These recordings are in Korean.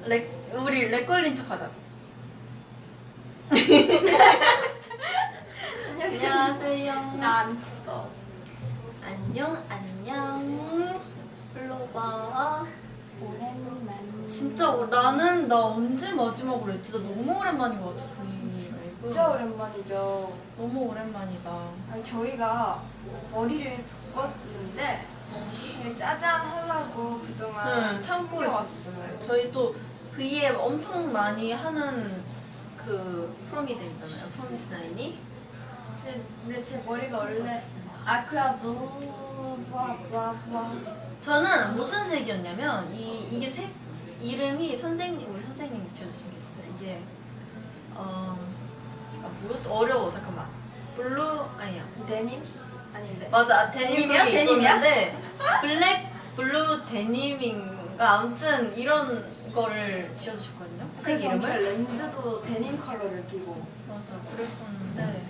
우리 렉 걸린 척 하자. 안녕하세요. 안 써. 안녕. 불러봐. 오랜만. 진짜 나 언제 마지막으로 했지? 나 너무 오랜만인 것 같아. 진짜 오랜만이죠. 너무 오랜만이다. 아니, 저희가 머리를 바꿨는데 짜잔 하려고 그동안 참고 왔었어요. 있었어요. 저희 또 V앱 엄청 많이 하는 그 프로미들 있잖아요. 프로미스나인이. 근데 제 머리가 원래 그렇습니다. 아크아 블루 블라블라. 저는 무슨 색이었냐면 이게 색 이름이 우리 선생님이 지어주신 게 있어요. 이게 뭐였 어려워. 잠깐만. 아니야. 데님? 아닌데. 맞아. 데님이야? 데님이 데님이야? 있었는데 블랙 블루 데님인가 아무튼 이런 거를 지어주셨거든요. 색 그래서 언니가 이름을. 렌즈도 데님 컬러를 끼고. 맞아. 그랬었는데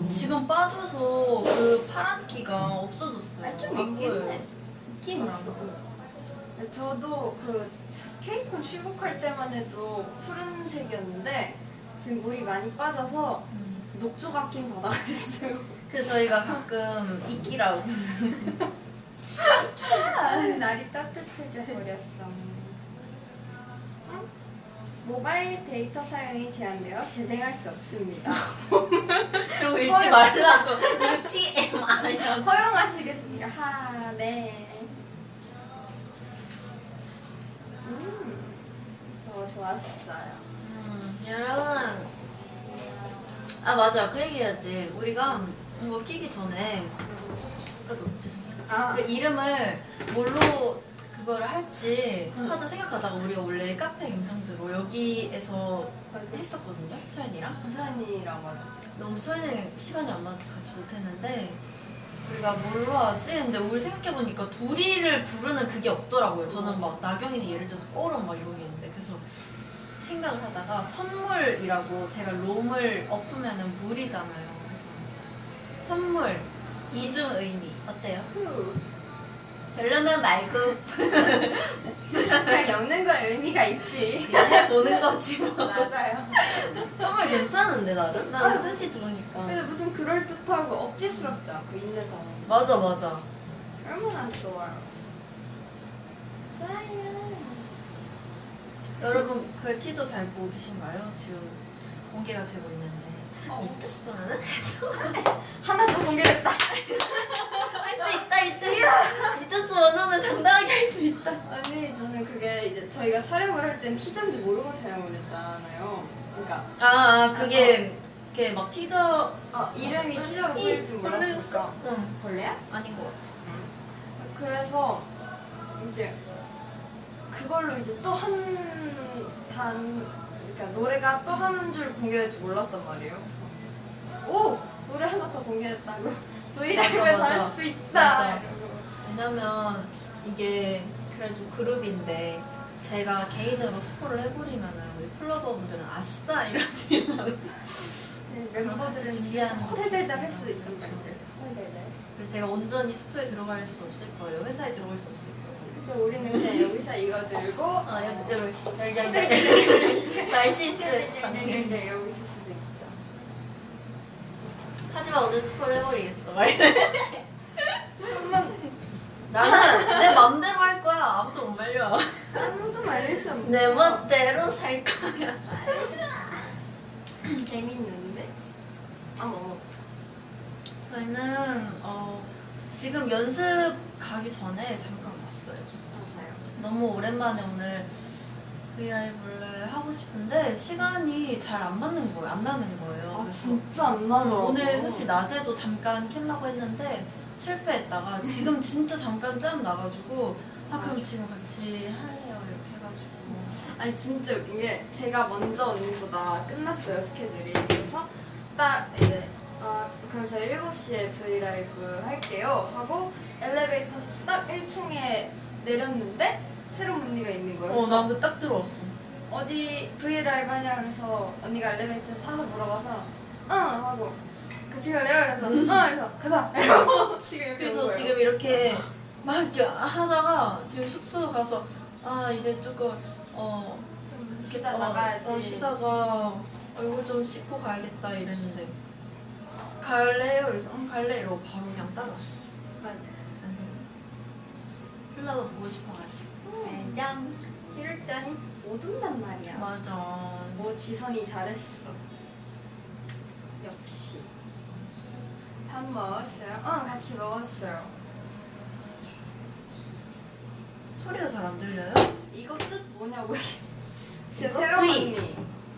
지금 빠져서 그 파란기가 없어졌어요. 아니, 좀 안 있긴 보여요. 해. 있긴 잘 있어. 안 저도 그 케이콘 출국할 때만 해도 푸른색이었는데 지금 물이 많이 빠져서 녹조각긴 바다가 됐어요. 그래서 저희가 가끔 이끼라고. 날이 따뜻해져 버렸어. 모바일 데이터 사용이 제한되어 재생할 수 없습니다. 그리고 읽지 말라고. 이거 TMI야. 허용하시겠습니까? 네. 저 좋았어요. 여러분. 아 맞아. 그 얘기해야지. 우리가 이거 끼기 전에 아이고 죄송해요. 그 이름을 뭘로 그거를 할지 하다 생각하다가 우리가 원래 카페 임성주로 여기에서 했었거든요. 서연이랑. 서연이랑 맞아. 너무 서연이 시간이 안 맞아서 같이 못했는데 우리가 뭘로 하지? 근데 우리 생각해보니까 둘이를 부르는 그게 없더라고요. 저는 막 나경이는 예를 들어서 꼬름 막 이런 게 있는데 그래서 생각을 하다가 선물이라고 제가 롬을 엎으면은 물이잖아요. 그래서 선물 이중 의미 어때요? 별로면 말고 그냥 엮는 거에 의미가 있지. 보는 거지 뭐. 맞아요. 선물 괜찮은데 나름? 나는 뜻이 좋으니까. 근데 뭐 좀 그럴듯하고 억지스럽지 않고 있는 단어. 맞아. 얼마나 좋아요. 좋아요. 여러분 그 티저 잘 보고 계신가요? 지금 공개가 되고 있는데 이 뜻보다는 하나 더 공개됐다. 할 수 있다 이 뜻 원어는 당당하게 할 수 있다. 아니 저는 그게 이제 저희가 촬영을 할 땐 티저인지 모르고 촬영을 했잖아요. 그러니까 그게 막 티저 이름이 티저로 보일 줄 몰랐으니까. 응. 벌레야? 아닌 것 같아. 그래서 이제 그걸로 이제 또 그러니까 노래가 또 한 줄 공개될 줄 몰랐단 말이에요. 오! 노래 하나 더 공개했다고. 브이라이브에서 맞아. 할 수 있다. 맞아. 이러고. 왜냐면 이게 그래도 그룹인데 제가 개인으로 스포를 해버리면은 우리 플로버분들은 아싸 이러지만 멤버들은 준비한 집에서 호들달달 할 수 있다. 그쵸. 호들달달. 그래서 제가 온전히 숙소에 들어갈 수 없을 거예요. 회사에 들어갈 수 없을 거예요. 그쵸, 우리는 그냥 여기서 이거 들고 날씨 있을 네, 이러고 있을 수도 있죠. 하지만 오늘 스포를 해버리겠어. 한번 나는 내 맘대로 할 거야. 아무도 못 말려. 아무도 말할 수 없는 내 멋대로 살 거야. 재밌는데? 뭐 저희는 지금 연습 가기 전에 잠깐 왔어요. 맞아요. 너무 오랜만에 오늘 브이라이브를 하고 싶은데 시간이 잘 안 맞는 거예요. 안 나는 거예요. 아 그래서 진짜 안 나더라고. 오늘 사실 낮에도 잠깐 켜려고 했는데 실패했다가 지금 진짜 잠깐 짬 나가지고 그럼 지금 같이 할래요 이렇게 해가지고 아니 진짜 웃긴 게 제가 먼저 언니보다 끝났어요 스케줄이. 그래서 딱 이제 그럼 저희 7시에 브이라이브 할게요 하고 엘리베이터 딱 1층에 내렸는데 새로운 언니가 있는 거예요. 나 근데 딱 들어왔어. 어디 브이라이브 하냐 그래서 언니가 엘리베이터 타서 물어봐서 하고 같이 갈래요? 그래서 그래서 가자 이러고 지금 여기 온 그래서 거예요. 지금 이렇게 막 이렇게 하다가 지금 숙소 가서 이제 조금 쉬다 나가야지. 쉬다가 얼굴 좀 씻고 가야겠다 이랬는데 갈래요? 그래서 응 갈래 이러고 바로 그냥 따라왔어. 맞아. 플라워 보고 싶어가지고. 짠. 이럴 때 아니 못 온단 말이야. 맞아. 뭐 지선이 잘했어. 역시. 밥 먹었어요? 응, 같이 먹었어요. 소리가 잘 안 들려요? 이거 뜻 뭐냐고. 진짜 이거? 새로운 V. 언니.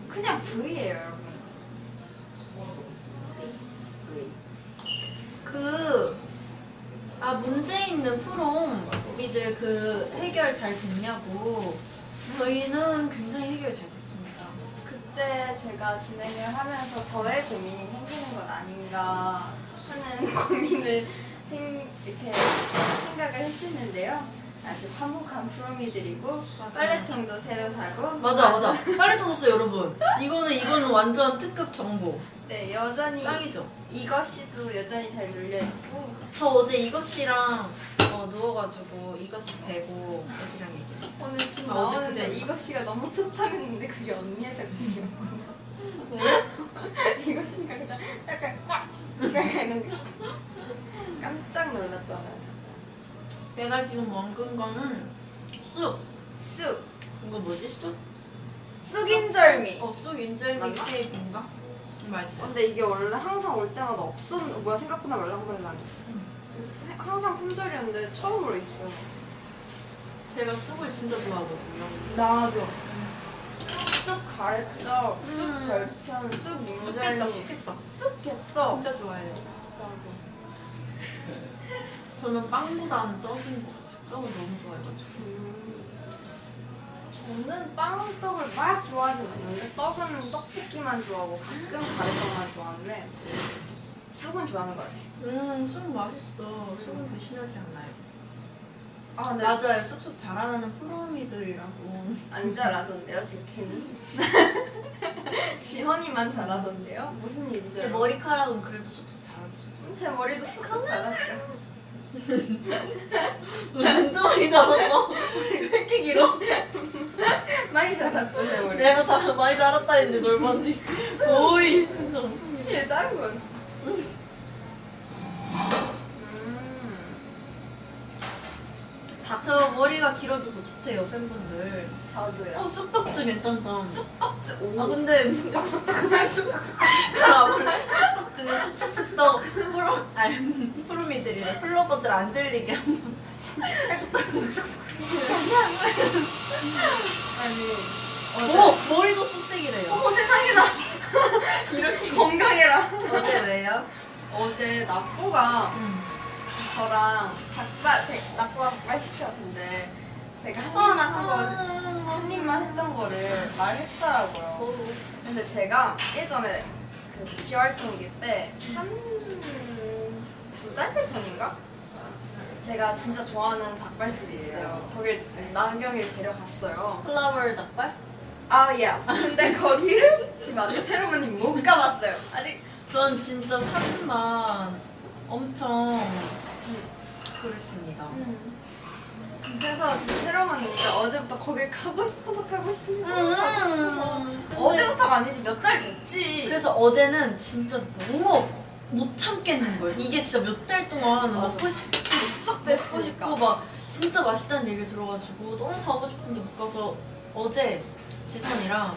그냥 V예요, 여러분. 문제 있는 프롬이들 그 해결 잘 됐냐고. 저희는 굉장히 해결 잘 됐습니다. 그때 제가 진행을 하면서 저의 고민이 생기는 건 아닌가 하는 고민을 이렇게 생각을 했었는데요. 아주 화목한 프로미들이고 빨래통도 새로 사고 맞아. 빨래통 샀어요, 여러분. 이거는 완전 특급 정보. 네, 여전히 짱이죠. 이것이도 여전히 잘 눌려있고 저 어제 이것이랑 누워가지고 이것이 되고 애들이랑 얘기했어. 오늘 지금 어제 나오는데 그제 이것이가 너무 처참했는데 그게 언니의 작품이었구나. 이것이니까 그냥 약간 꽉! 약간 깜짝 놀랐잖아요. 내가 지금 먹은 거는 쑥. 쑥! 이거 뭐지? 쑥? 쑥인절미! 쑥 인절미 맞나? 케이크인가? 맛있다. 근데 이게 원래 항상 올 때마다 뭐야 생각보다 말랑말랑. 항상 품절이었는데 처음으로 있어요. 제가 쑥을 진짜 좋아하거든요. 나도. 쑥 가래떡, 쑥 음. 절편, 쑥 쑥겠다, 인절미, 쑥겠다. 쑥 개떡. 진짜 좋아해요. 나도. 저는 빵보다는 떡인 것 같아요. 떡을 너무 좋아해가지고. 저는 빵떡을 막 좋아하진 않는데 떡은 떡볶이만 좋아하고 가끔 가래떡만 좋아하는데 쑥은 좋아하는 것 같아요. 쑥 맛있어. 쑥은 배신하지 않나요? 아, 네. 맞아요. 쑥쑥 자라나는 프로미들이라고. 안 잘하던데요, 제 키는? 지원이만 잘하던데요? 무슨 일이죠? 제 머리카락은 그래도 쑥쑥 자라줬어요. 제 머리도 쑥쑥 자랐죠. 진짜 많이 자랐나? 왜 이렇게 길어? 많이 자랐죠, 제 머리. 내가 많이 자랐다 했는데 널 봤는데 거의 진짜 엄청 얘 자른 거였어. 저 머리가 길어져서 좋대요 팬분들. 저도요. 쑥떡즈 괜찮다. 쑥떡지. 오. 근데 무슨 쑥떡은 쑥떡즈는 쑥쑥쑥떡 프로미들이래. 플로버들 안 들리게 한번. 아니. 머리도 쑥색이래요. 어머 세상에나. 이렇게 건강해라. 어제 왜요? 어제 낙고가 저랑 낙고가 닭발 시켰는데 제가 한 입만 했던 거를 말했더라고요. 근데 제가 예전에 그 비활동기 때 한 두 달 전인가? 제가 진짜 좋아하는 닭발집이 있어요. 거길 나경이를 데려갔어요. 플라워 닭발? 아 예. 근데 거기를 지금 아직 새로운이 못 가봤어요. 아직. 전 진짜 산만 엄청 그랬습니다. 그래서 지금 새로운 언니가 어제부터 거길 가고 싶어서 가고 싶어서 근데 어제부터가 아니지 몇 달 됐지. 그래서 어제는 진짜 너무 못 참겠는 거예요. 이게 진짜 몇 달 동안 맞아. 먹고 싶고 축적됐으니까. 싶고 막 진짜 맛있다는 얘기를 들어가지고 너무 가고 싶은데 못 가서 어제 지선이랑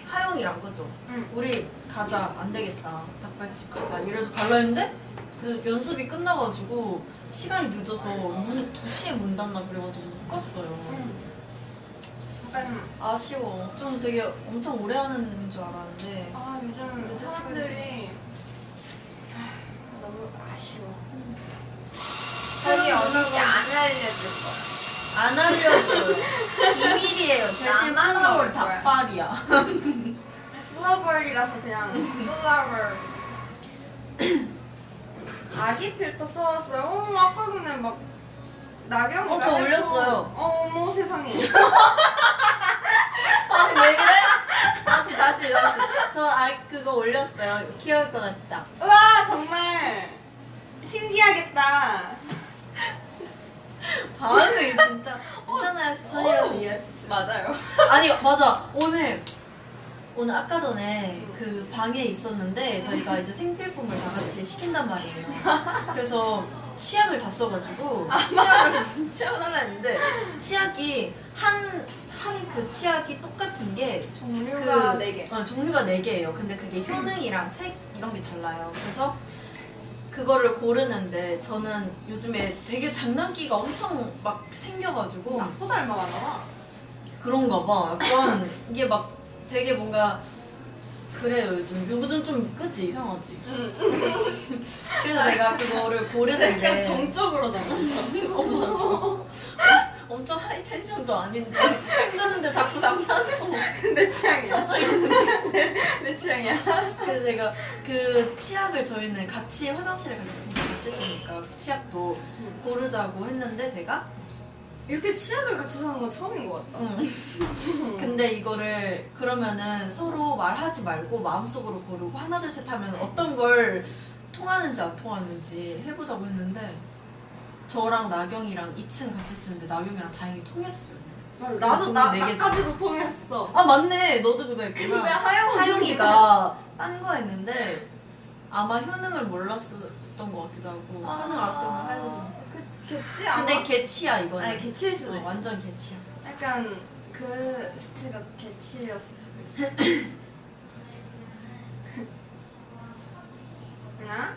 하영이랑 그죠? 응. 우리 가자 안 되겠다 닭발집 가자 이래서 갈라 했는데 그 연습이 끝나가지고 시간이 늦어서 2시에 문 닫나 그래가지고 못 갔어요. 약간 아쉬워. 좀 되게 엄청 오래 하는 줄 알았는데 아 요즘 그래서 사람들이 너무 아쉬워. 자기 어딘지 안 알려줄 거. 안 알려줘요. 비밀이에요. 대신 나만 플라워 먹을 거야. 닭발이야. 플라버이라서 그냥 플라워. 아기 필터 써왔어요. 아까 전에 막 나경이가 저 해서- 올렸어요. 어머 세상에. 아니 왜 그래? 다시. 저 그거 올렸어요. 귀여울 것 같다. 우와 정말 신기하겠다. 반응이 진짜 괜찮아요. 지선이라서 이해할 수 있어요. 맞아요. 아니 맞아. 오늘 아까 전에 그 방에 있었는데 저희가 이제 생필품을 다 같이 시킨단 말이에요. 그래서 치약을 다 써가지고 치약을 하려 했는데 치약이 한 그 치약이 똑같은 게 종류가 그- 4개. 종류가 4개예요. 근데 그게 효능이랑 색 이런 게 달라요. 그래서 그거를 고르는데 저는 요즘에 되게 장난기가 엄청 막 생겨가지고 나포 닮아가나 봐. 그런가 봐. 약간 이게 막 되게 뭔가 그래요. 요즘 좀 그치 이상하지. 그래서 내가 그거를 고르는데 그냥 정적으로 장난쳐. 엄청 하이 텐션도 아닌데 힘드는데 자꾸 장난쳐. 내 취향이야. 젖어 있는데. 내 취향이야. 그래서 제가 그 치약을 저희는 같이 화장실에 같이 쓰니까 치약도 고르자고 했는데 제가 이렇게 치약을 같이 사는 건 처음인 것 같다. 근데 이거를 그러면은 서로 말하지 말고 마음속으로 고르고 하나 둘 셋 하면 어떤 걸 통하는지 안 통하는지 해보자고 했는데 저랑 나경이랑 2층 같이 쓰는데 나경이랑 다행히 통했어요. 나도 종류 나 네 개 나까지도 통했어. 아 맞네 너도 그거 했구나. 근데 하영이가 딴 거 했는데 아마 효능을 몰랐었던 것 같기도 하고 효능 알았던 건 하영이. 개치 아마. 근데 개취야 이거는. 아니 개치일 수도 있어. 완전 개취야. 약간 그 스트가 개치였을 수도 있어. 나?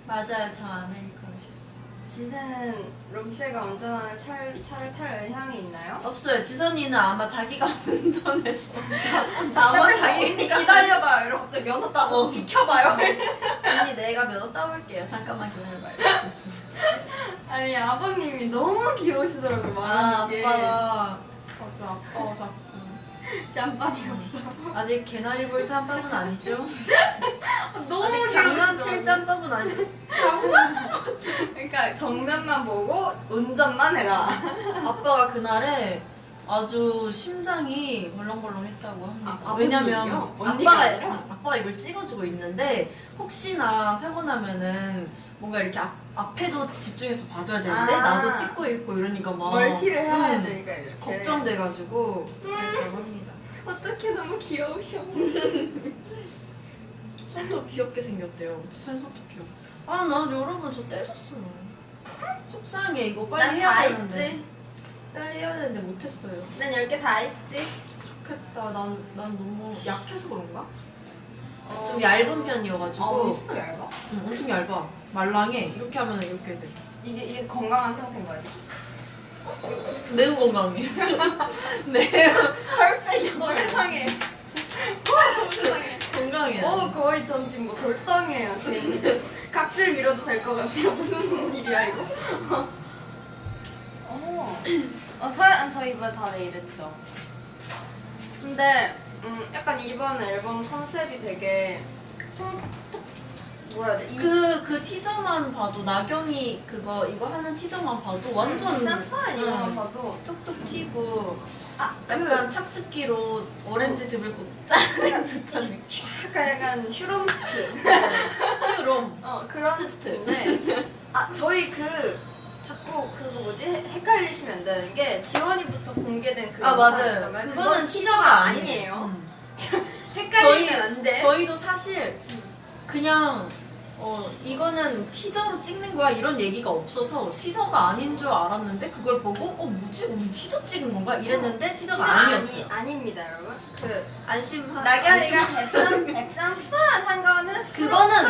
맞아요 저 아메리카노 싫었어요. 지세는 롬세가 운전하는 차를 탈 의향이 있나요? 없어요. 지선이는 아마 자기가 운전해서 나만 아마 자기 자기가 기다려봐요. 이러고 갑자기 면허 따서 비켜봐요. 언니 내가 면허 따올게요. 잠깐만 기다려봐요. 이러고 있어요. 아니 아버님이 너무 귀여우시더라고요. 아 말하는 게. 아빠가 아빠가 자꾸 짬밥이 없어. 아직 개나리 볼 짬밥은 아니죠? 너무 아직 장난칠 귀여우시더라고요. 짬밥은 아니죠? 그러니까 정면만 보고 운전만 해라. 아빠가 그날에 아주 심장이 벌렁벌렁했다고 합니다. 아, 왜냐면 아버님이요? 언니가 아니라? 아빠가 이걸 찍어주고 있는데 혹시나 사고 나면은 뭔가 이렇게 앞에도 집중해서 봐줘야 되는데 아. 나도 찍고 있고 이러니까 막 멀티를 해야 응, 되니까 이렇게. 걱정돼가지고 그랬다고 합니다. 어떻게 너무 귀여우셔. 손톱 귀엽게 생겼대요. 손 손톱 귀여워. 아, 난 여러분 저 떼졌어요. 속상해. 이거 빨리 난 해야 다 되는데. 했지. 빨리 해야 되는데 못했어요. 난 10개 다 했지. 좋겠다. 난 너무 약해서 그런가? 어. 좀 얇은 편이어가지고. 엄청 얇아? 응, 엄청 얇아. 말랑해. 이렇게 하면 이렇게 돼. 이게 건강한 상태인 거지. 매우 건강해. 매우 퍼펙트. 세상에. 세상에. 건강해. 거의 전 지금 뭐 돌덩이에요 지금. 각질 밀어도 될 것 같아요. 무슨 일이야 이거? 저희 이번에 다 내일했죠. 근데 약간 이번 앨범 컨셉이 되게 뭐라 해야 돼? 그 티저만 봐도 나경이 이거 하는 티저만 봐도 완전 샘파인 이런 거 응. 봐도 톡톡 튀고 아, 약간 찹즙기로 오렌지 즙을 짜는 듯한 느낌. 약간 슈롬스트 퓨롬 그런 테스트인데 저희 자꾸 그거 뭐지 헷갈리시면 안 되는 게 지원이부터 공개된 그 아 영상 맞아요. 있잖아요. 그거는 티저가 티저가 아니에요. 저희 헷갈리면 안 돼. 저희도 사실 그냥 이거는 티저로 찍는 거야 이런 얘기가 없어서 티저가 아닌 줄 알았는데 그걸 보고 뭐지 오늘 티저 찍은 건가 이랬는데 티저가 아니었어요. 아닙니다, 여러분. 안심하. 나경이가 앱산 한 거는 그거는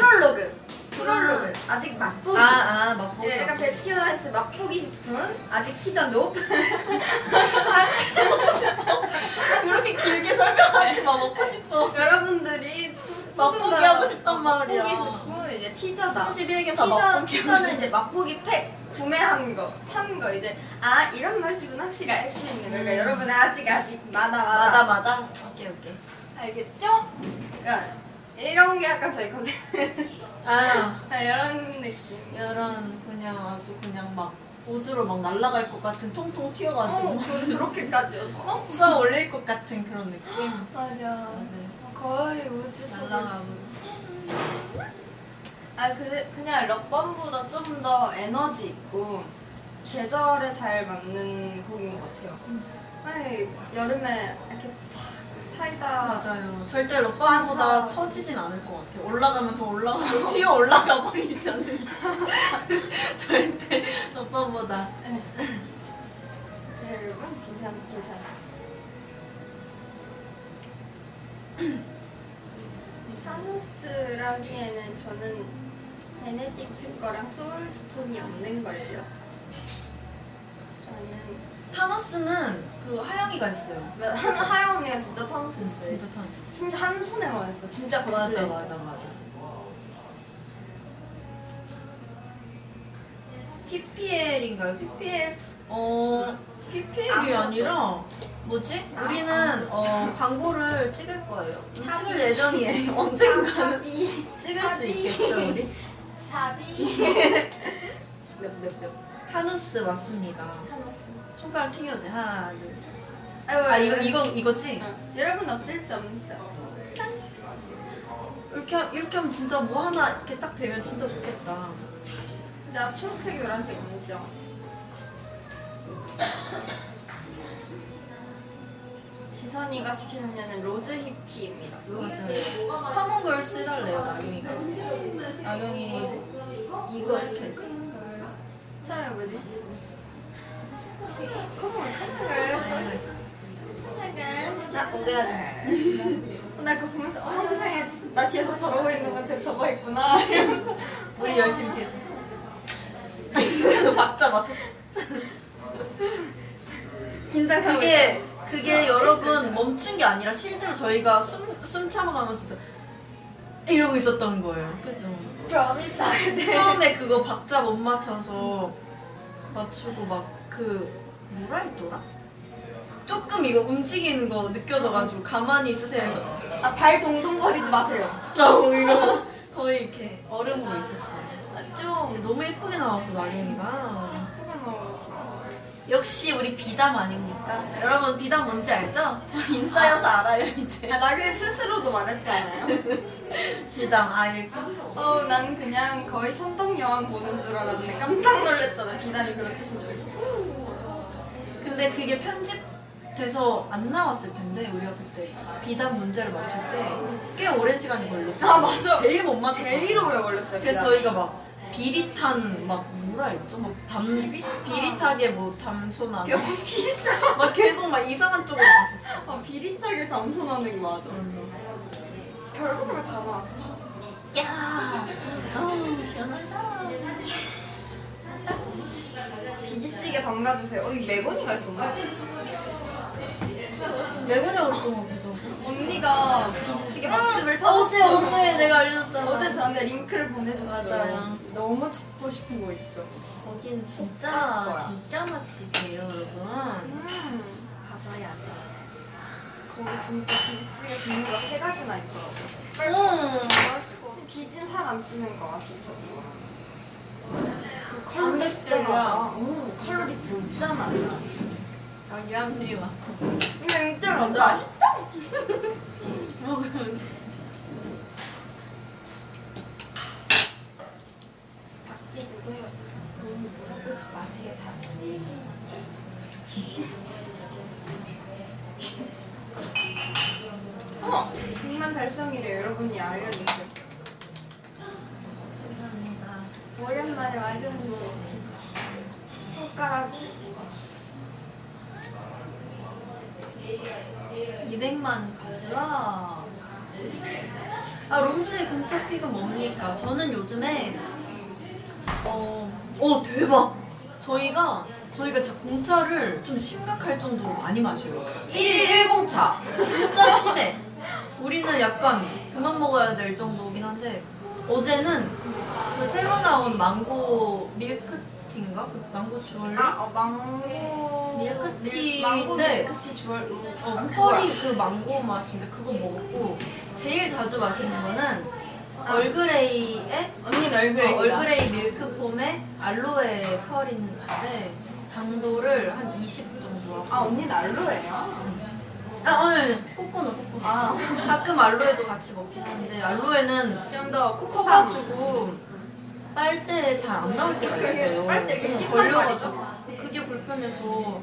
프롤로그. 아직 맛보기. 막 보기. 약간 베스킨라빈스 맛보기 싶은 아직 티저 높. 그렇게 길게 설명하지 마 먹고 싶어. 여러분들이 맛보기 하고 싶단 말이야. 맛보기 싶은 이제 티저다. 31개 다 맛보기. 티저는 이제 맛보기 팩 구매한 거, 산 거 이제 이런 맛이구나 확실히 알 수 있는 거. 그러니까 여러분은 아직 마다. 오케이. 알겠죠? 그러니까 이런 게 약간 저희 컨셉. 이런 느낌. 이런 그냥 아주 그냥 막 우주로 막 날아갈 것 같은 통통 튀어가지고 그렇게까지였어? 쏘아 올릴 것 같은 그런 느낌. 맞아. 거의 우주 날아가고. 근데 그냥 럭범보다 좀 더 에너지 있고 계절에 잘 맞는 곡인 것 같아요. 아니, 여름에 이렇게 탁 사이다. 맞아요. 절대 럭방보다 처지진 않을 것 같아요. 올라가면 더 올라가고 튀어 올라가 버리지 않는. 절대 럭방보다. 네, 여러분 괜찮아. 타노스라기에는 저는 베네딕트 거랑 소울스톤이 없는 걸요. 저는 타노스는 그 하영이가 있어요. 하영 언니가 진짜 타노스 있어요. 진짜 타노스. 심지어 한 손에만 했어. 진짜 맞아 버틀에 맞아. PPL인가요? PPL PPL이 아니라 뭐지? 우리는 광고를 찍을 거예요. 찍을 예정이에요. 언젠가는 찍을 수 있겠죠 우리? 사비. 넵넵넵. 하누스 맞습니다. 타노스. 손가락 튕겨주세요. 하나, 둘, 셋. 아이고, 이거지? 응. 여러분 없을 수 없어. 이렇게 하면 진짜 뭐 하나 이렇게 딱 되면 진짜 좋겠다. 나 초록색, 노란색 없죠? 지선이가 시키는 녀는 로즈 힙티입니다. 맞아요. 커먼걸스 해달래요 나경이가. 나경이 이거 이렇게. 처음에 뭐지? 커먼걸스. 나 오그라들. 나 그거 보면서 어머 세상에 나 뒤에서 저러고 있는 건 쟤 저거 있구나. 이러고. 우리 열심히 뒤에서. 박자 맞춰서. 긴장하고 그게 여러분 멈춘 게 아니라 실제로 저희가 숨 참아가면서 진짜 이러고 있었던 거예요. 그죠? 프로미스 할 때. 처음에 그거 박자 못 맞춰서 맞추고 막 그 뭐라 했더라? 조금 이거 움직이는 거 느껴져가지고 가만히 있으세요 해서 발 동동거리지 마세요. 이거 거의 이렇게 얼음으로 있었어요. 좀 너무 예쁘게 나와서 나경이가. 예쁘게 나오죠. 역시 우리 비담 아닙니까? 여러분 비담 뭔지 알죠? 저 인싸여서 알아요 이제. 나그 스스로도 말했잖아요. 비담 이렇게. 난 그냥 거의 선덕여왕 보는 줄 알았는데 깜짝 놀랐잖아. 비단이 그런 뜻인 줄 알고. 근데 그게 편집돼서 안 나왔을 텐데 우리가 그때 비담 문제를 맞출 때 꽤 오랜 시간이 걸렸죠. 맞아. 제일 못 맞췄죠. 제일 오래 걸렸어요. 그래서 비단이. 저희가 막 비릿한 막 뭐라 했죠? 막 비릿하게 뭐 담소나 비릿하게 막 계속 막 이상한 쪽으로 갔었어. 비릿하게 담소나는 게 맞아. 별걸 다 나왔어. 야, 아우 시원하다. 비지찌개 담가주세요. 이 메고니가 있었네. 매고냐고 그런 거 보죠. 언니가 비지찌개 맛집을 찾았어요. 어제 내가 알려줬잖아. 어제 저한테 링크를 보내줬어요. 맞아요. 너무 찾고 싶은 거 있죠. 거긴 진짜 맛집이에요, 여러분. 가봐야 돼. 거기 진짜 비지찌개 종류가 3가지나 있더라고요. 맛있고. 비진 살 안 찌는 거 아시죠? 그 안 칼로리 진짜 맵대요. 낮아. 오, 칼로리 진짜 낮아. 유황들이 많고. 근데 이때 맞아. 맛있다. 먹으면. 밖에 누구요? 너무 물어보지 마세요. 다 100만 달성이래. 여러분이 알려주세요. 감사합니다. 오랜만에 와줬는데 손가락 200만 가져와. 롬스의 공짜 픽은 뭡니까? 저는 요즘에 대박! 저희가 진짜 공차를 좀 심각할 정도로 많이 마셔요. 1일 1공차! 진짜 심해! 우리는 약간 그만 먹어야 될 정도긴 한데 어제는 그 새로 나온 망고 밀크티인가? 그 망고 주얼리? 망고 밀크티인데 망고 밀크티 주얼 펄이 그 망고 맛인데 그거 먹었고 제일 자주 마시는 거는 얼그레이의 언니는 얼그레이 얼그레이 밀크폼에 알로에 펄인데 당도를 한 20 정도 하고 언니는 알로에야? 코코넛 가끔 알로에도 같이 먹긴 하는데 알로에는 좀 더 커가지고 빨대에 잘 안 나올 때가 그게 있어요. 빨대 이렇게 낀단 걸려가지고 그게 불편해서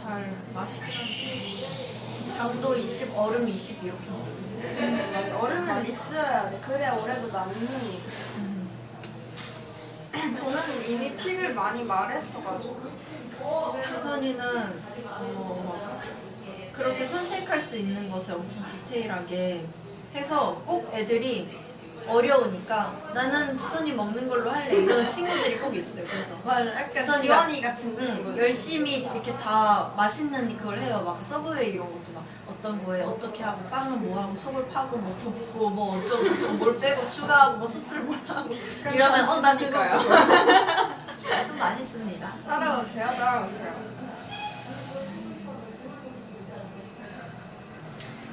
잘 마시긴 하는데 장도 20, 얼음 20 이렇게 먹어요. 얼음은 있어야 돼. 그래야 오래도 남는. 저는 이미 피를 많이 말했어가지고. 지선이는 그렇게 선택할 수 있는 것을 엄청 디테일하게 해서 꼭 애들이 어려우니까 나는 지선이 먹는 걸로 할래 이러는 친구들이 꼭 있어요. 그래서 맞아, 약간 지선이가- 지원이 같은 친구. 열심히 이렇게 다 맛있는 그걸 해요. 막 서브웨이 이런 것도 막 어떤 거에 어떻게 하고 빵은 뭐 하고 속을 파고 뭐 굽고 뭐 어쩌고 저쩌고 뭘 빼고 추가하고 뭐 소스를 뭘 하고 이러면 전 그거 지선이니까요. 좀 맛있습니다. 따라오세요, 따라오세요.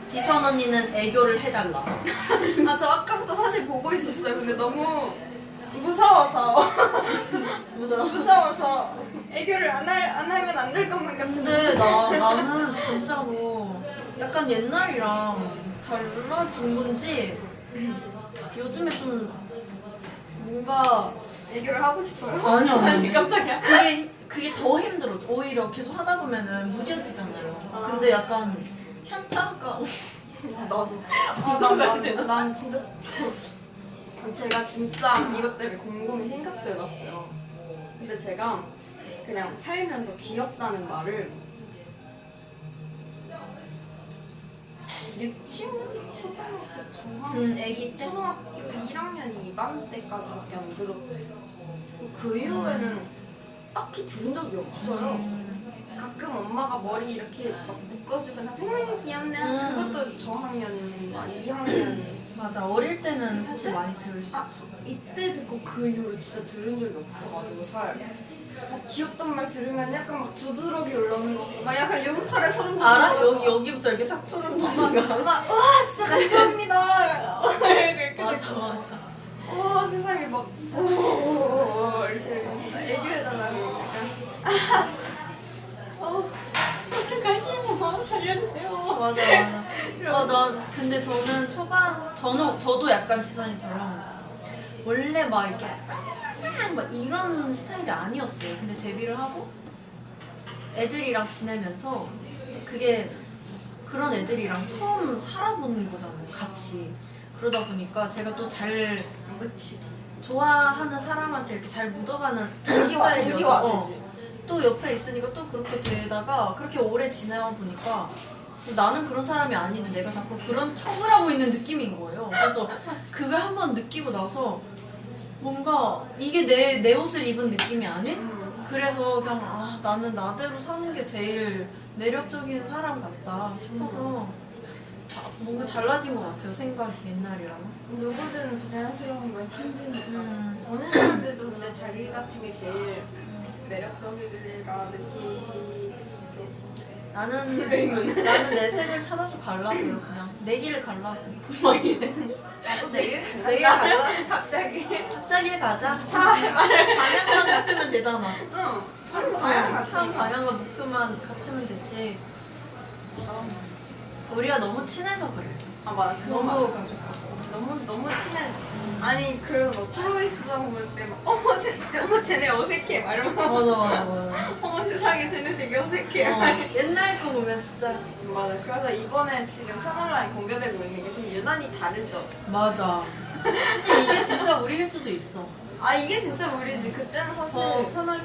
지선 언니는 애교를 해달라. 아, 저 아까부터 사실 보고 있었어요. 근데 너무 무서워서. 무서워서 애교를 안 하면 안 될 것만 같은데. 근데 나는 진짜로 약간 옛날이랑 달라진 건지 요즘에 좀 뭔가 애교를 하고 싶어요. 아니 깜짝이야. 그게 더 힘들어. 오히려 계속 하다 보면은 무뎌지잖아요. 근데 약간 현타가 나도. 난 진짜 제가 진짜 이것 때문에 곰곰이 생각해봤어요. 근데 제가 그냥 살면서 귀엽다는 말을 유치원, 초등학교, 중학교, 애기 때? 초등학교 1학년 2반 때까지밖에 안 들었고 그 이후에는 딱히 들은 적이 없어요. 가끔 엄마가 머리 이렇게 막 묶어주거나 생명이 귀엽네 그것도 저학년, 2학년 맞아. 어릴 때는 사실 많이 들을 수 있어. 이때 듣고 그 이후로 진짜 들은 적이 없어가지고 귀엽단 말 들으면 약간 막 두드러기 올라오는 거 막 약간 용털에 소름 돋는 알아? 거. 여기부터 이렇게 싹 소름 돋는 거. 와 진짜 감사합니다 이렇게 맞아. 와 세상에 막 오, 이렇게 애교해달라고 약간 어떡하시모 살려주세요 맞아. 나 근데 저도 약간 지선이처럼 원래 막 이렇게 막 이런 스타일이 아니었어요. 근데 데뷔를 하고 애들이랑 지내면서 그게 그런 애들이랑 처음 살아보는 거잖아요. 같이. 그러다 보니까 제가 또 잘 좋아하는 사람한테 이렇게 잘 묻어가는 스타일이어서 또 옆에 있으니까 또 그렇게 되다가 그렇게 오래 지내다 보니까 나는 그런 사람이 아닌데 내가 자꾸 그런 척을 하고 있는 느낌인 거예요. 그래서 그거 한번 느끼고 나서 뭔가 이게 내 옷을 입은 느낌이 아닌? 그래서 그냥 나는 나대로 사는 게 제일 매력적인 사람 같다 싶어서 뭔가 달라진 것 같아요. 생각이 옛날이랑. 누구든 부자연스러운 건 힘드니까 어느 사람들도 근데 자기 같은 게 제일 매력적이라 느끼 나는 내 색을 찾아서 가려고요. 그냥 내 길을 가려고. 막 이래. 나도 내일 갈라? 갑자기 가자. 방향만 같으면 되잖아. 한 한 방향과 목표만 같으면 되지. 우리가 너무 친해서 그래. 아 맞아 그거 너무 맞아 가족하고. 너무 친해 아니 그런 거 프로이스랑 볼 때 막 어머 쟤네 어색해 막 이러면서 맞아. 어머 세상에 쟤네 되게 어색해 옛날 거 보면 진짜. 맞아 그래서 이번에 지금 채널라인 공개되고 있는 게 좀 유난히 다르죠 맞아. 사실 이게 진짜 우리일 수도 있어. 아 이게 진짜 우리지 그때는 사실 편하게.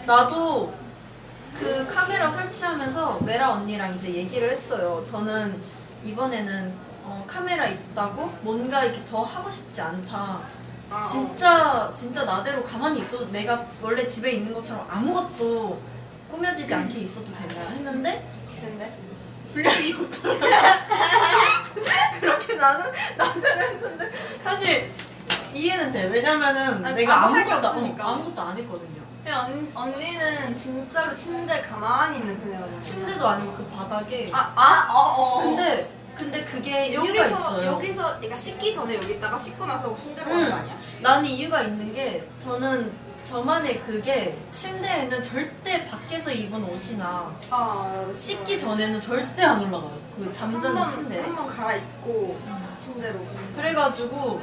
나도 그 카메라 설치하면서 메라 언니랑 이제 얘기를 했어요. 저는 이번에는 카메라 있다고 뭔가 이렇게 더 하고 싶지 않다. 진짜 나대로 가만히 있어도 내가 원래 집에 있는 것처럼 아무것도 꾸며지지 않게 있어도 된다 했는데 근데 분량이 없더라고. 그렇게 나는 나대로 했는데 사실 이해는 돼. 왜냐면은 아니, 내가 아무 할게 아무것도 없으니까. 아무것도 안 했거든요. 언니는 진짜로 침대에 가만히 있는 그녀거든요 침대도 아니고 그 바닥에. 근데 그게 이유가 있어요. 여기서 그러니까 씻기 전에 여기 있다가 씻고 나서 침대로 가는 거 아니야? 나는 이유가 있는 게 저만의 그게 침대에는 절대 밖에서 입은 옷이나 씻기 전에는 절대 안 올라가요. 그 잠자는 침대에. 한번 갈아입고 침대로 그래가지고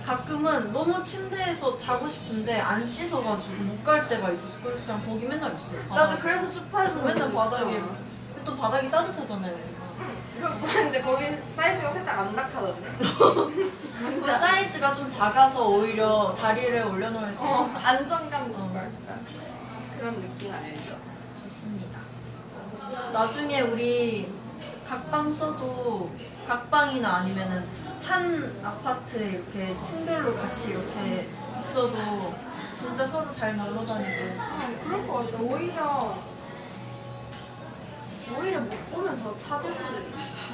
가끔은 너무 침대에서 자고 싶은데 안 씻어가지고 못 갈 때가 있어서 그래서 그냥 거기 맨날 있어요. 나도 바닥에. 그래서 소파에서 맨날 자고 바닥에. 있어. 또 바닥이 따뜻하잖아요. 근데 거기 사이즈가 살짝 안 낙하던데. 그 사이즈가 좀 작아서 오히려 다리를 올려놓을 수 있어. 안정감 어. 뭐랄까 그런 느낌 알죠? 좋습니다. 나중에 우리 각방 써도 각방이나 아니면은 한 아파트에 이렇게 층별로 같이 이렇게 있어도 진짜 서로 잘 놀러 다니고. 그럴 것 같아. 오히려 못 보면 더 찾을 수도 있어.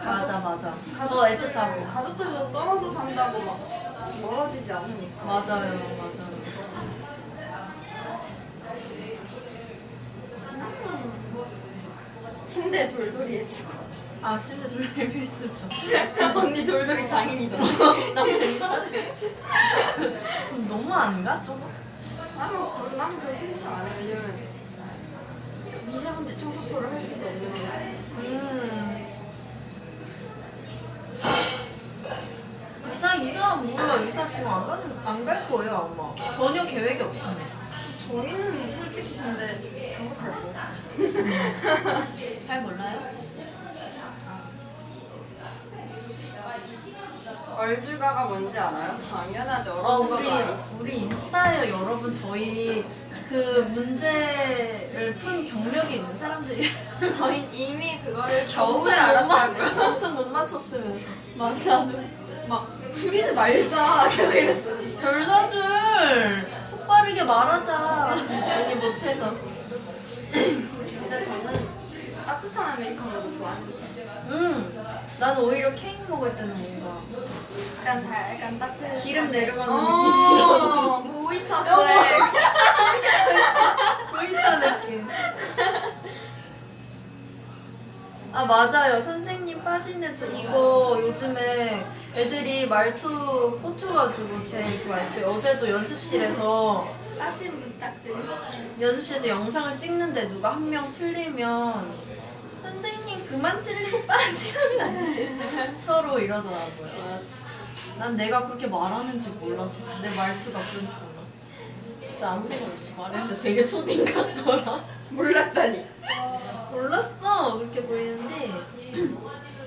맞아. 더 애틋하고. 가족들도 떨어져 산다고 막 멀어지지 않으니까. 맞아요. 침대 돌돌이 해주고. 아 침대 돌릴 필수죠. 언니 돌돌이 장인이던데. 나 맨날해. 너무 안 가? 조금? 난 그렇게 생각 안 해. 왜냐면 미세먼지 청소포를 할 수도 없는데. 이사 몰라. 이사 지금 안 갈 거예요 아마. 전혀 계획이 없습니다. 저희는 솔직히 근데 그거 잘 몰라. 잘 몰라요? 얼주가가 뭔지 알아요? 당연하죠. 얼주가도 알았어. 우리 인싸예요 여러분. 저희 그 문제를 푼 경력이 있는 사람들이. 저희 이미 그거를 겨울에 엄청 알았다고요. 엄청 못 맞췄으면서. 나도 막 줄이지 말자 계속 이랬어 진짜. 별다줄 똑바르게 말하자. 언니 못해서. 근데 저는 따뜻한 아메리카노도 좋아하는데 나는 오히려 케이크 먹을 때는 뭔가 약간 따뜻한 기름 내려가는 보이차 여보. 스웩. 보이차 느낌. 아 맞아요. 선생님 빠지네. 저 이거 요즘에 애들이 말투 꽂혀가지고 제 그 말투 어제도 연습실에서 따진 부탁드립니다. 연습실에서 영상을 찍는데 누가 한 명 틀리면 선생님 그만 틀리고 빠지면 안 돼. 서로 이러더라고요. 난 내가 그렇게 말하는지 몰랐어. 내 말투가 그런지 몰랐어. 진짜 아무 생각 없이 말했는데 되게 초딩 같더라. 몰랐다니. 몰랐어. 그렇게 보이는지.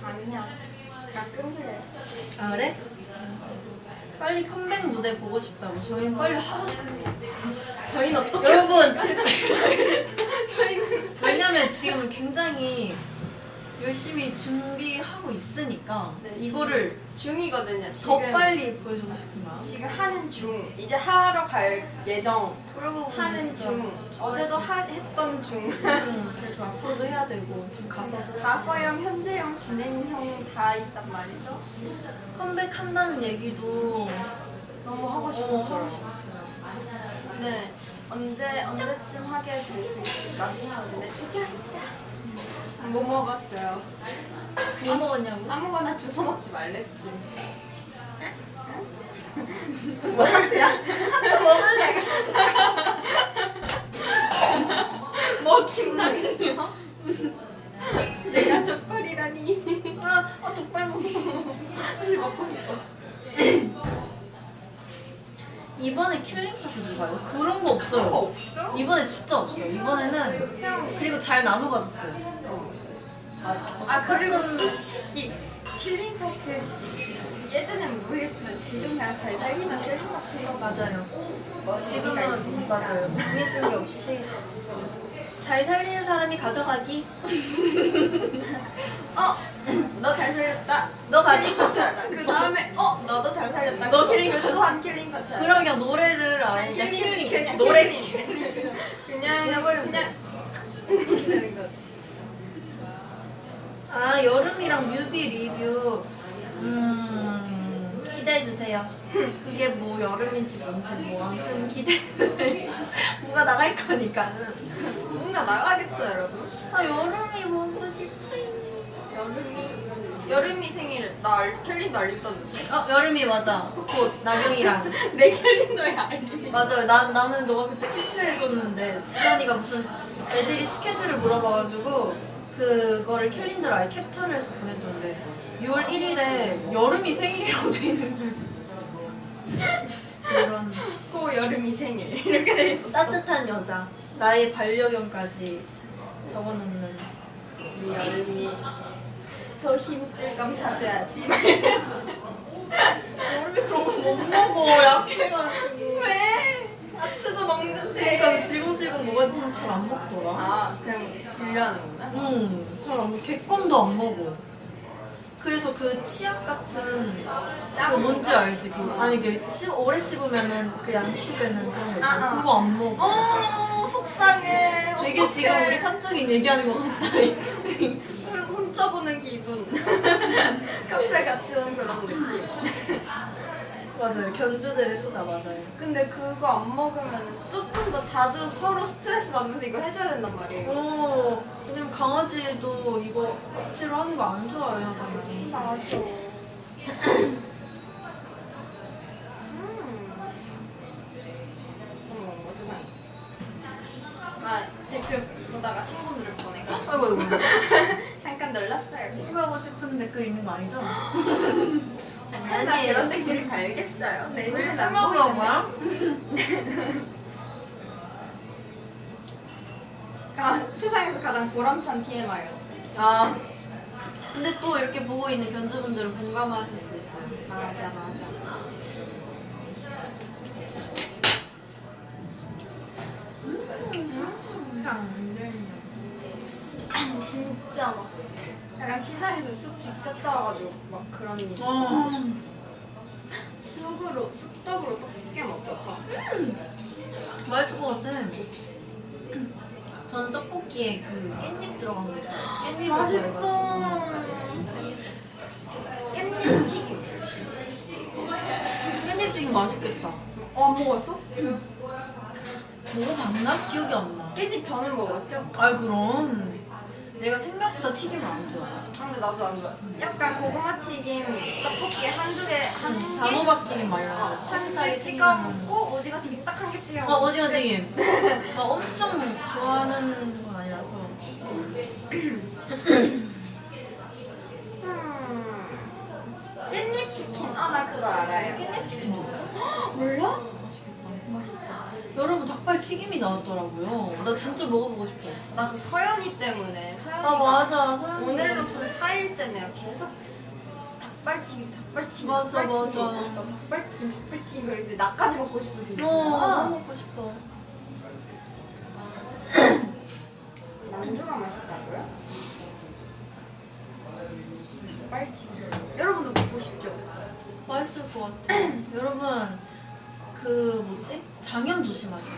아니야. 가끔 그래. 아 그래? 빨리 컴백 무대 보고 싶다고. 저희는 빨리 하고 싶어요. 저희는 어떻게 여러분 저희는 왜냐면 지금 굉장히 열심히 준비하고 있으니까 네, 이거를 중이거든요. 더 지금 빨리 보여주고 싶은 마음. 지금 하는 중. 이제 하러 갈 예정. 그러고 하는 중. 어제도 했던 중. 그래서 앞으로도 해야 되고 지금 가서도 과거형, 현재형, 진행형 다 있단 말이죠. 컴백한다는 얘기도 너무 하고 하고 싶었어요. 싶었어요. 네. 언제쯤 하게 될 수 있을까 싶었는데 드디어 했다. 뭐 먹었어요? 뭐 먹었냐고? 아무거나 주워 먹지 말랬지. 뭐 하트야? 하트 먹을래? 먹힘 나군요. 내가 족발이라니. 아 족발 먹었어. 사실 먹고 싶었어. 이번에 킬링 파트 누가요? 그런 거 없어요. 그거 없어? 이번에 진짜 없어요. 이번에는 그냥 그리고 잘 나눠 가졌어요. 맞아. 아 그리고 솔직히 킬링 파트 예전엔 모르겠지만 지금 그냥 잘 살리면 킬링 파트 맞아요. 뭐 재미가 지금은 있으니까. 맞아요. 정해준 게 없이 잘 살리는 사람이 가져가기. 너 잘 살렸다. 너 가지. 그 다음에 너도 잘 살렸다. 너 킬링 파트. 또한 킬링 파트. 그럼 그냥 노래를 아예 그냥 킬링 그냥 노래 그냥 해버리면 그냥 이렇게 되는 거지. 아 여름이랑 뮤비 리뷰 기대해 주세요. 그게 뭐 여름인지 뭔지 뭐 아무튼 기대해 주세요. 뭐가 나갈 거니까는. 뭔가 나가겠죠 여러분. 아 여름이 보고 싶어요. 여름이 생일 나 캘린더 알렸던데. 여름이 맞아. 곧 나경이랑. 내 캘린더에 알림이. 맞아요. 나는 너가 그때 캡처해줬는데 지선이가 무슨 애들이 스케줄을 물어봐가지고 그거를 캘린더로 아예 캡처를 해서 보내줬는데 6월 1일에 여름이 생일이라고 돼 있는 거예요. 이런 고 여름이 생일 이렇게 돼 있었어. 따뜻한 여자 나의 반려견까지 적어놓는 우리 여름이 소 힘줄 감사줘야지. 여름이 그런 거 못 먹어 약해가지고 왜? 아추도 먹는데. 그러니까 지고지고 뭐가 잘 안 먹더라. 아 그냥 질려하는구나. 잘 안 먹어. 개껌도 안 먹어. 그래서 그 치약 같은 그 뭔지 알지? 그 아니 그 오래 씹으면은 그 양치되는 그런 거 있잖아. 그거 안 먹어. 속상해. 되게 어떡해. 지금 우리 사적인 얘기하는 것 같다. 훔쳐보는 기분. 카페 같이 온 그런 느낌. 맞아요. 견주들의 수다 맞아요. 근데 그거 안 먹으면 조금 더 자주 서로 스트레스 받으면서 이거 해줘야 된단 말이에요. 왜냐면 강아지도 이거 억지로 하는 거 안 좋아해 하잖아요. 맞아. 어머, 세상에. 아, 댓글 보다가 신고들을 보내가지고 아이고 아이고. 잠깐 놀랐어요. 신고하고 싶은 댓글 있는 거 아니죠? 설마 그런 댓글을 달겠어요? 내 눈엔 안 한 보이는데. 거야? 세상에서 가장 보람찬 TMI요. 아 근데 또 이렇게 보고 있는 견주분들은 공감하실 수 있어요. 맞아. 진짜 막 약간 시장에서 쑥 직접 따와가지고 막 그런 쑥떡으로 떡볶이 먹었다. 맛있을 것 같아. 저는 떡볶이에 그 깻잎 들어간 거 좋아해요. 깻잎을 좋아해가지고. 깻잎 튀김. 깻잎 튀김 맛있겠다. 안 먹었어? 먹어봤나? 기억이 안 나. 깻잎 저는 먹었죠? 아이 그럼 내가 생각보다 튀김을 안 좋아해. 근데 나도 안 좋아. 약간 고구마 튀김 떡볶이 한두 개, 한 단호박 튀김 말이야. 개 찍어 먹고 오징어 튀김 딱 한 개 찍어 먹고. 오징어 튀김. 엄청 좋아하는 건 아니라서. 깻잎 치킨. 나 그거 알아요. 깻잎 치킨이었어? 몰라? 맛있겠다. 여러분 닭발 튀김이 나왔더라고요. 나 진짜 먹어보고 싶어. 나 그 서연이 때문에 서연이가 맞아. 서연이 오늘로서는 4일째네요. 계속 닭발튀김. 맞아. 닭발튀김. 근데 나까지 먹고 싶으시네. 너무 먹고 싶어. 만두가 맛있다고요? 닭발튀김. 여러분도 먹고 싶죠? 맛있을 것 같아. 여러분 그 뭐지? 장염 조심하세요.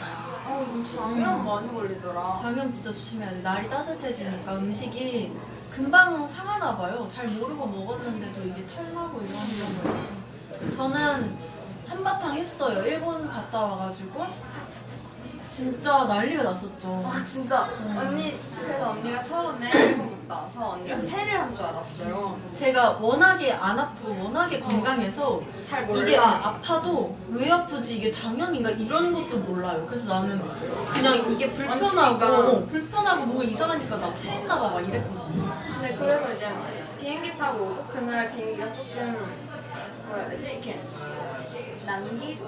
장염 많이 걸리더라. 장염 진짜 조심해야 돼. 날이 따뜻해지니까 음식이 금방 상하나 봐요. 잘 모르고 먹었는데도 이게 탈나고 이런 경우가 있어. 저는 한바탕 했어요. 일본 갔다 와가지고 진짜 난리가 났었죠. 진짜 언니 그래서 언니가 처음에 일본 갔다 와서 언니가 체를 한 줄 알았어요. 제가 워낙에 안 아프고 워낙에 건강해서 잘 몰라. 이게 아파도 왜 아프지 이게 장염인가 이런 것도 몰라요. 그래서 나는 그냥 이게 얹히니까. 불편하고 뭔가 이상하니까 나 체했나 봐 막 이랬거든요. 근데 그래서 이제 비행기 타고 오고 그날 비행기가 조금 뭐라 해야 되지? 이렇게 난기?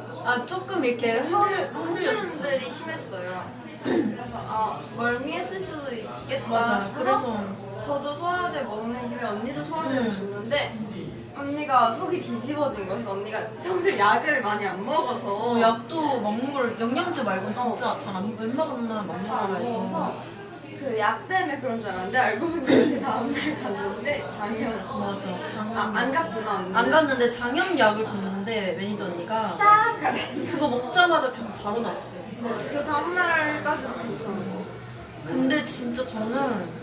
조금 이렇게 흔들렸었어. 흔들들이 심했어요. 그래서 멀미했을 수도 있겠다 맞아. 싶어서 그래서 저도 소화제 먹는 김에 언니도 소화제를 줬는데 언니가 속이 뒤집어진 거예요. 그래서 언니가 평소에 약을 많이 안 먹어서 약도 먹는 걸 영양제 말고 진짜 잘 안 웬만하면 안 잘 안 먹어서 먹어서 그 약 때문에 그런 줄 알았는데 알고 보니 그 다음날 갔는데 장염. 맞아. 장염. 안 갔구나 언니. 안 갔는데 장염약을 줬는데 매니저 언니가 싹 가래. 그거 먹자마자 그냥 바로 나왔어요. 그 다음날까지도 괜찮았어. 근데 진짜 저는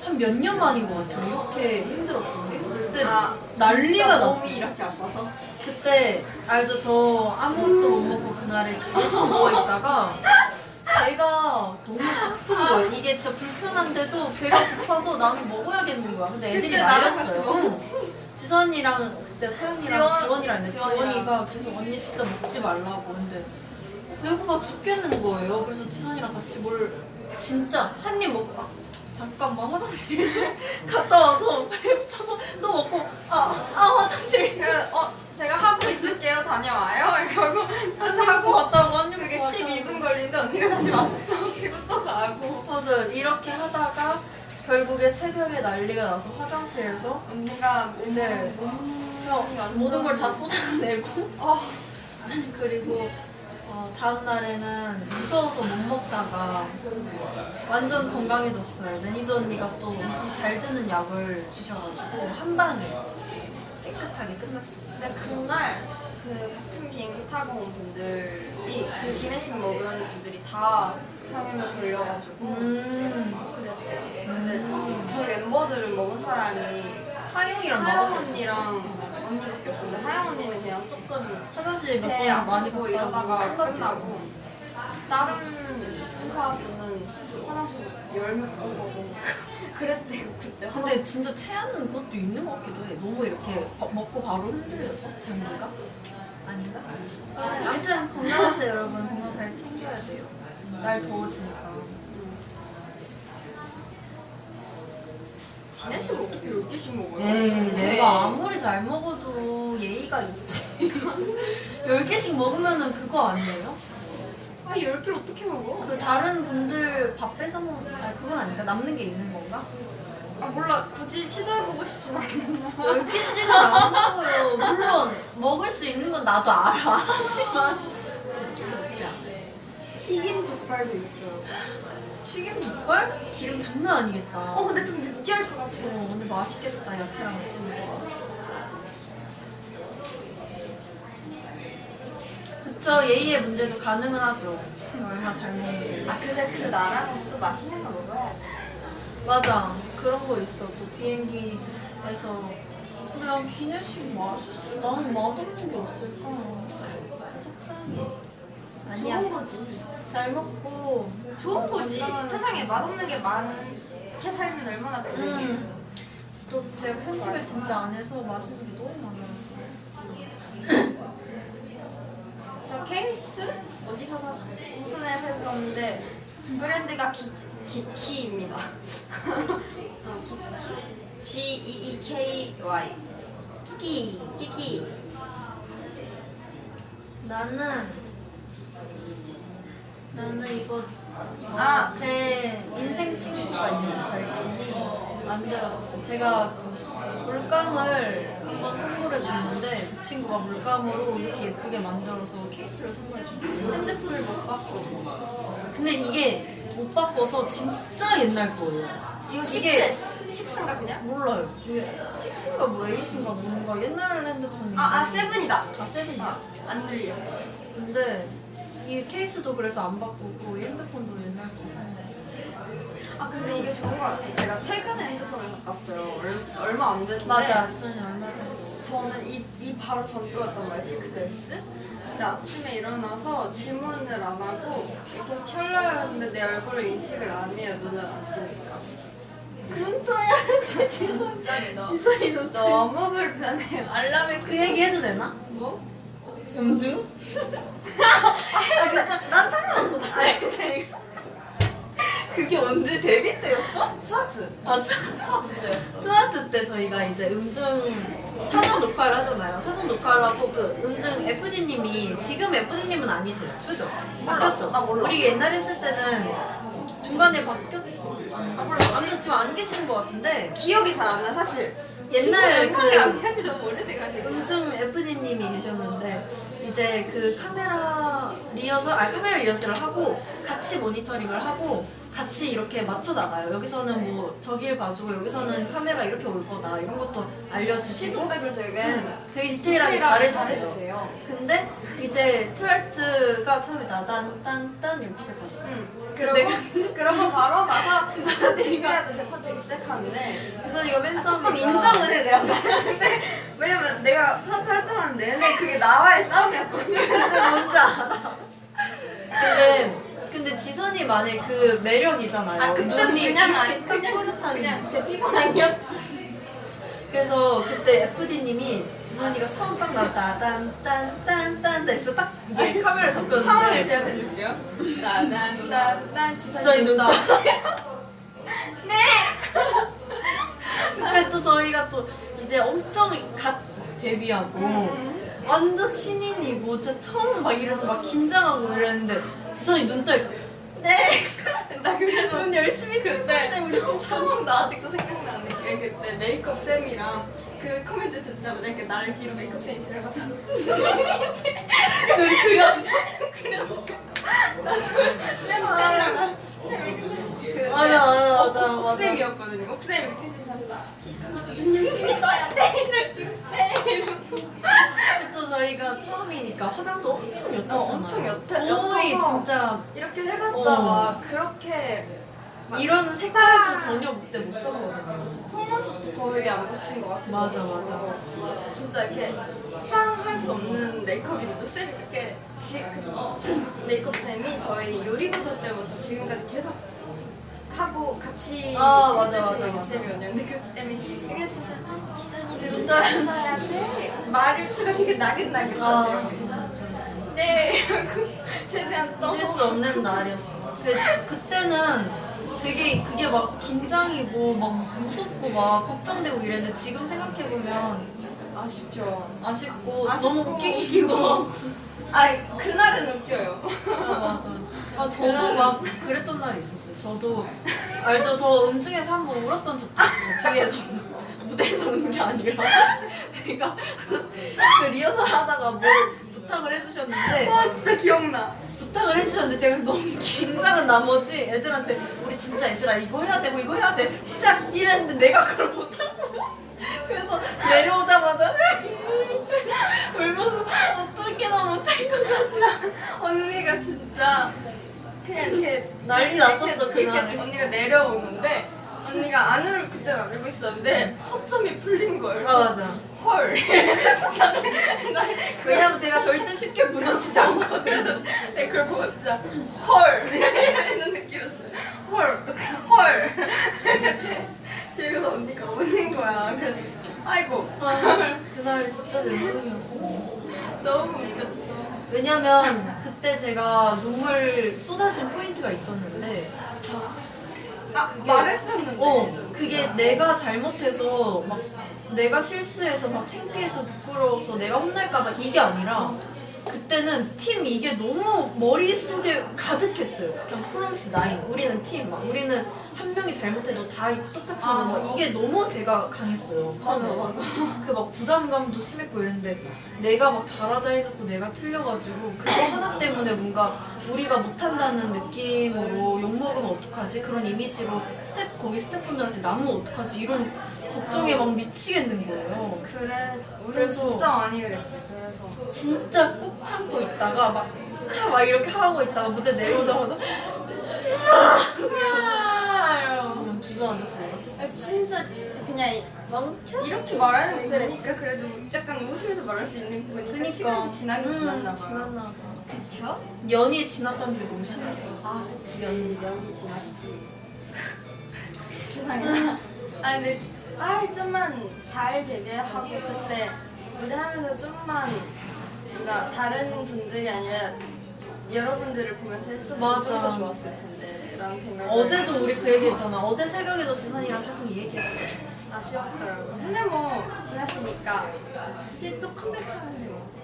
한 몇 년 만인 것 같아요. 이렇게 힘들었던 게. 그때 난리가 진짜 났어. 몸이 이렇게 아파서. 그때 알죠? 저 아무것도 못 먹고 그날에 계속 누워 있다가 배가 너무 고픈 거예요. 이게 진짜 불편한데도 배가 고파서 나는 먹어야겠는 거야. 근데 애들이 근데 나랑 같이 말렸어요. 먹었지. 지선이랑 그때 서연이랑 지원이랑 있는데 지원이랑. 지원이가 계속 언니 진짜 먹지 말라고. 근데 배고파 죽겠는 거예요. 그래서 지선이랑 같이 진짜 한 입 먹고 잠깐만 화장실 좀 갔다 와서 배고파서 또 먹고 화장실 제가 하고 있을게요. 갈게요. 다녀와요. 이러고 다시 하고 왔다고 하는 그게 12분 걸리는데 언니가 다시 왔어. 그리고 또 가고. 맞아요. 이렇게 하다가 결국에 새벽에 난리가 나서 화장실에서 언니가 이제 모든 걸 다 쏟아내고 그리고 다음 날에는 무서워서 못 먹다가 완전 건강해졌어요. 매니저 언니가 또 엄청 잘 드는 약을 주셔가지고 한 방에 깨끗하게 끝났어요. 근데 그날 그 같은 비행기 타고 온 분들이 그 기내식 먹은 분들이 다 상해를 걸려가지고 그랬대요. 근데 저희 멤버들은 먹은 사람이 하영이랑 하영 나밖에 언니랑 언니밖에 없었는데 하영 언니는 그냥 조금 화장실 몇 배 번 많이 아프고 갔다 이러다가 오고 끝나고 다른 회사분은 화장실 열몇 번 가고 그랬대요 그때. 근데 진짜 체하는 것도 있는 것 같기도 해. 너무 이렇게 먹고 바로 흔들려서 장기가? 아닌가? 아무튼 건강하세요 여러분. 건강 잘 챙겨야 돼요. 날 더워지니까. 기내식을 어떻게 10개씩 먹어요? 에이 내가 아무리 잘 먹어도 예의가 있지. 10개씩 먹으면은 그거 아니에요? 아 10개를 어떻게 먹어? 그 다른 분들 밥 뺏어 먹는 아니 그건 아닌가? 남는 게 있는 건가? 아 몰라 굳이 시도해보고 싶진 않는데 10개씩은 안 먹어요. 물론 먹을 수 있는 건 나도 알아. 하지만 튀김 족발도 있어요. 튀김 족발? 기름 장난 아니겠다. 근데 좀 느끼할 것 같아. 근데 맛있겠다. 야채랑 같이 먹어. 그쵸. 예의의 문제도 가능은 하죠. 얼마 잘 먹는데. 아 근데 그 나라는 또 맛있는 거 먹어야지. 맞아. 그런 거 있어. 또 비행기에서. 근데 난 기내식 맛있어. 나는 맛없는 게 없을까? 속상해. 아니야. 좋은 거지. 잘 먹고. 좋은 거지. 건강하면 세상에 맛없는 게 많게 살면 얼마나 불행해. 또 제가 편식을 진짜 안 해서 맛있는 게 너무 많아요. 저 케이스 어디서 샀지? 인터넷에서 샀는데 브랜드가 기키입니다. 기키? G-E-E-K-Y. 키키. 나는 이거 제 인생 친구가 있는데 절친이 만들어줬어. 제가 그 물감을 한번 선물해 줬는데 그 친구가 물감으로 이렇게 예쁘게 만들어서 케이스를 선물해 줬어요. 핸드폰을 못 받고. 근데 이게 못 바꿔서 진짜 옛날 거예요. 이거 이게- 6S? 6인가 그냥? 몰라요. 이게 6인가 뭐 8인가 뭔가 옛날 핸드폰인데. 세븐이다. 세븐이야? 안 들려. 근데 이 케이스도 그래서 안 바꾸고 이 핸드폰도 옛날 거. 근데 이게 좋은 것 같아요. 제가 최근에 핸드폰을 바꿨어요. 얼마 안 됐는데. 맞아. 수전이 얼마 전에. 저는 이 바로 전 거였단 말이에요. 6S. 근데 아침에 일어나서 지문을 안 하고 이렇게 켜려고 했는데 내 얼굴을 인식을 안 해요. 눈을 안 뜨니까. 근처야 진짜 지선이 너 너무 불편해요. 알람에 그 얘기 해도 되나? 뭐? 음주? 근데 난 상관없어. 아니 제가 그게 언제 데뷔 때였어? 트와트. 트와트 때였어. 트와트 때 저희가 이제 음중 사전 녹화를 하잖아요. 사전 녹화를 하고 그 음중 FD님이 지금 FD님은 아니세요, 그죠? 바뀌었죠? 나 몰라. 우리 옛날에 했을 때는 중간에 몰라. 아무튼 지금 안 계시는 것 같은데 기억이 잘 안 나 사실. 옛날 그 안 그 한지 너무 오래돼가지고. 음중 FD님이 계셨는데 이제 그 카메라 리허설을 하고 같이 모니터링을 하고 같이 이렇게 맞춰 나가요. 여기서는 뭐 저길 봐주고 여기서는 카메라 이렇게 올 거다 이런 것도 알려주시고 피드백을 되게 디테일하게 잘해주세요. 잘해주세요. 근데 이제 트와트가 처음에 나단딴딴 이렇게 시작하죠. 그러고 바로 나서 지선이가 재판치기 시작하는데 그래서 이거 맨 처음에 조금 인정은 해 내가 근데 왜냐면 내가 활동하는 내내 그게 나와의 싸움이었거든. 뭔지 알아. 근데 지선이만의 그 매력이잖아요. 그때 눈이 그냥 이렇게 뚜렷한 그냥 제 피곤 아니었지. 그래서 그때 FD님이 지선이가 처음 딱 나왔다 딴딴딴딴 그래서 딱 이게 카메라 상황을 잡혔는데 제안해줄게요. 난 지선이 눈 눈다. 네. 근데 또 저희가 또 이제 엄청 갓 데뷔하고 완전 신인이고 진짜 처음 막 이래서 막 긴장하고 이랬는데 지선이 눈 떠. 네. 나 그래서 눈 열심히 그때 우리 진짜 처음 나 아직도 생각나는 게 그때 메이크업 쌤이랑 그 코멘트 듣자마자 이렇게 나를 뒤로 메이크업 쌤이 들어가서 그려주죠. 쌤이랑 나 맞아. 옥쌤이었거든요. 옥쌤이 이렇게 해주셨다. 지선이도 눈 열심히 떠야 돼. 또 저희가 처음이니까 화장도 엄청 옅었잖아요. 엄청 거의 옅어서 진짜 이렇게 해봤자 어. 막 그렇게 막 이런 색깔도 전혀 그때 못 써보거든요. 속눈썹도 거의 안 붙인 것 같아요. 맞아. 진짜 이렇게 빵 할 수 없는 메이크업인데 쌤이 이렇게 메이크업 쌤이 저희 요리구조 때부터 지금까지 계속 하고 같이 맞아. 해주시는 쌤이었는데 그 쌤이 이게 진짜 지선이들은 잘나야 돼. 말투가 되게 나긋나긋하세요. 네 이러고 최대한 떠서 잊을 수 없는 날이었어. 그때는 되게 그게 막 긴장이고 막 무섭고 막 걱정되고 이랬는데 지금 생각해보면 아쉽죠. 아쉽고 아쉽고 너무 웃기기도 하고. 그날은 웃겨요. 맞아. 저도 막 그랬던 날이 있었어요. 저도 알죠? 저 음중에서 한 번 울었던 적도 있어요. 뒤에서 무대에서 우는 게 아니라 제가 그 리허설 하다가 뭘 부탁을 해주셨는데 와 진짜 기억나. 부탁을 해주셨는데 제가 너무 긴장한 나머지 애들한테 우리 진짜 얘들아 이거 해야 되고 이거 해야 돼 시작 이랬는데 내가 그걸 못한 거야. 그래서 내려오자마자 울면서 어떻게 나 못할 것 같아. 언니가 진짜 그냥 이렇게 난리 났었어, 이렇게 그날은. 언니가 내려오는데 언니가 안을 그때는 안 알고 있었는데 초점이 풀린 거예요. 맞아. 헐. 왜냐면 제가 절대 쉽게 무너지지 않거든. 네, 그걸 보고 진짜 헐 이런 느낌이었어요. 헐. 그래서 언니가 오는 거야. 그래서 아이고 그날 진짜 멘붕이었어. 너무 웃겼어. 왜냐면 그때 제가 눈물 쏟아진 포인트가 있었는데 말했었는데. 그게 내가 잘못해서 막 내가 실수해서 막 창피해서 부끄러워서 내가 혼날까봐 이게 아니라 그때는 팀 이게 너무 머릿속에 가득했어요. 그냥 프롬스 나인 우리는 팀 막 우리는 한 명이 잘못해도 다 똑같이 막 이게 너무 제가 강했어요. 맞아. 그 막 부담감도 심했고 이랬는데 내가 막 잘하자 해놓고 내가 틀려가지고 그거 하나 때문에 뭔가 우리가 못한다는 느낌으로 욕먹으면 어떡하지? 그런 이미지로 거기 스태프분들한테 나면 어떡하지? 이런 걱정에 막 미치겠는 거예요. 그래 우리 그래서- 진짜 많이 그랬지. 그래서 진짜 꾹 참고 있다가 막 이렇게 하고 있다가 무대 내려오자마자 이러면서 주저앉아서 울었어. 진짜 그냥 망쳐? 이렇게 말하는 거 보니까 그래도 약간 웃으면서 말할 수 있는 거 보니까 그니까. 시간이 지나긴 지났나 봐요. 지났나 봐. 그쵸? 연이 지났다는 게 너무 신기해. 그치 연이 지났지. 세상에. 근데 좀만 잘 데뷔하고 그때 무대하면서 좀만 뭔가 다른 분들이 아니라 여러분들을 보면서 했었으면 맞아. 좀 더 좋았을 텐데 라는 생각을 어제도 우리 그 얘기 했잖아. 어제 새벽에도 지선이랑 계속 이 얘기했어. 아쉬웠더라고요. 근데 뭐 지났으니까 이제 또 컴백하는데 뭐.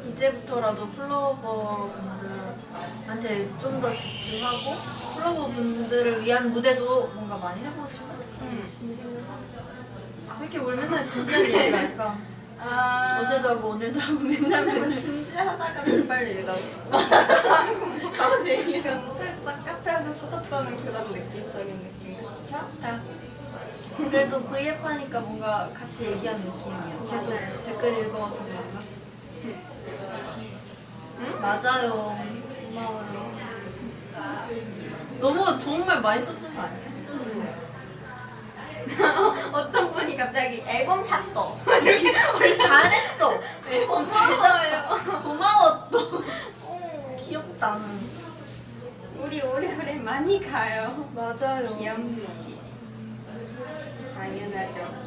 이제부터라도 플로버 분들한테 좀 더 집중하고 플로버 분들을 위한 무대도 뭔가 많이 해보고 싶어. 왜 이렇게 울면서 진지한 얘기를 할까? 어제도 하고 오늘도 하고 맨날 진지하다가 정말 얘기 나왔어. 강아지 얘기. 약간 살짝 카페에서 수다 떠는 그런 느낌적인 느낌. 그쵸? 그래도 V앱 하니까 뭔가 같이 얘기하는 느낌이야. 계속 맞아요. 댓글 읽어와서 그런가? 응? 맞아요. 고마워요. 너무 좋은 말 많이 써준 거 아니야? 어떤 분이 갑자기 앨범 샀어. 잘했어. 앨범 고마워요. 고마웠어. 귀엽다. 우리 오래오래 많이 가요. 맞아요. 귀엽니? 당연하죠.